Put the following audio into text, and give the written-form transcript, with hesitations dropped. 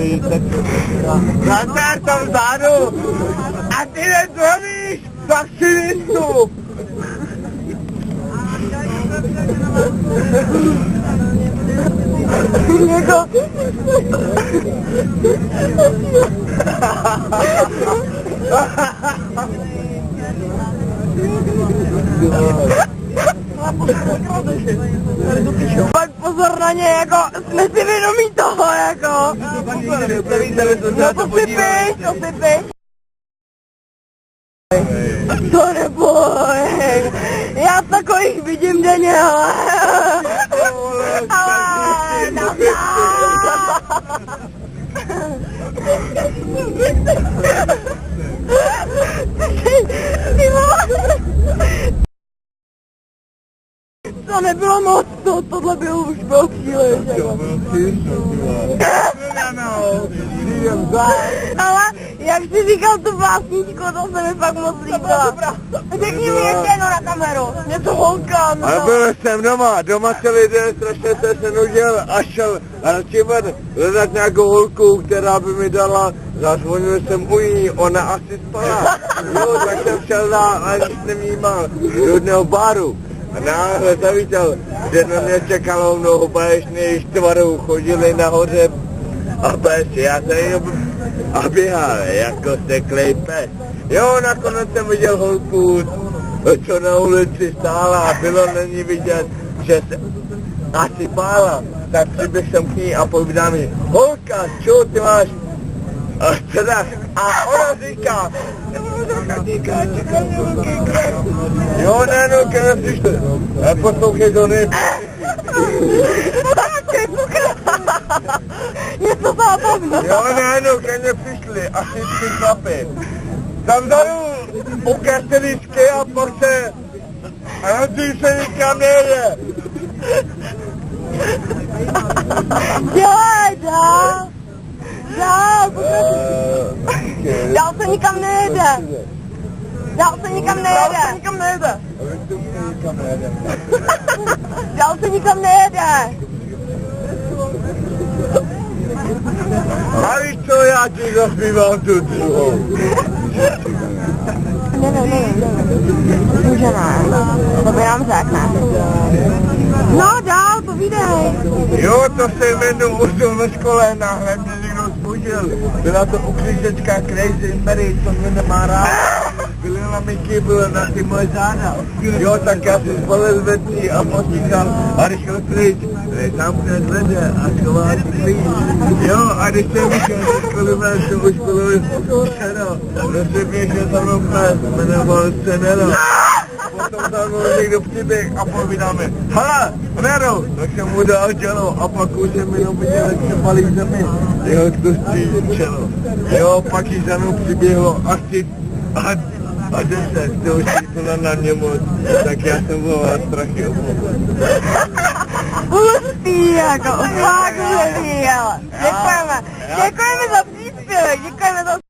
víc, tak Nazdar tam vzadu a ty nezvoníš, tak si vystup. Jako... Pak pozor na ně, jako jsme si vědomí toho, jako. No posypiš. To neboj, já takových vidím denně, ale. Ale, to nebylo moc, tohle bylo už byl příliš. Ale jak jsi říkal tu básničku, to se mi fakt moc líbila. Řekni mi ještě jedno na kameru, mě to holka. Ale byl jsem doma celý den strašně se nudil a šel radši hledat nějakou holku, která by mi dala, zazvonil jsem u ní, ona asi spala. Jo, tak jsem šel dál a nic nevnímal, do jedného baru. A náhle zavítal, že na mě čekalo mnoho báječných štvarů, chodili nahoře a pes, já jsem jenom a běhal, jako steklej pes. Jo, nakonec jsem viděl holku, co na ulici stála a bylo na ní vidět, že se asi bála. Tak přiběh jsem k ní a povídám mi, holka, čo ty máš? A ona říká, jo, ne, no, když přišli, poslouchej to, ne. Něco zábavné. Jo, ne, no, ke mně přišli, asi 3 chlapy. Tam vzadu ukázali sky a pak se, a na tím se nikam nejde. Dělej, dál, dál se nikam nejede. Dál se nikam nejede. Dál se nikam nejede. A víš co, já ti zaspívám tu druhou. Ne. Můžeme. To by nám řekne. No, dál, povídej. Jo, to se jmenuji uzl ve škole, náhle mě někdo zbudil. Byla to uklízečka Crazy Mary, co mě nemá rád. Vylila mi kýbl na ty moje záda. Jo, tak já si zvolil věcí a posíkal a rychle pryč. Zamkne dveře a schová si klíč. Jo, a když jsem vyšel ze školy ven, to už bylo šeno. Prostě běžel za mnou pes, jmenoval se Nero. Potom za mnou někdo přiběh a povídá mi, hele, Nero, tak jsem mu dal čelo a pak už jsem jenom viděl, jak se palí v zemi. Jeho tlustý čelo. Jo, pak jí za mnou přiběhlo asi a 10, to už bylo na mě moc, tak já jsem byl strašně obloven. Hustý, jako, fakt hustý, ale. Děkujeme za příspěvek, děkujeme za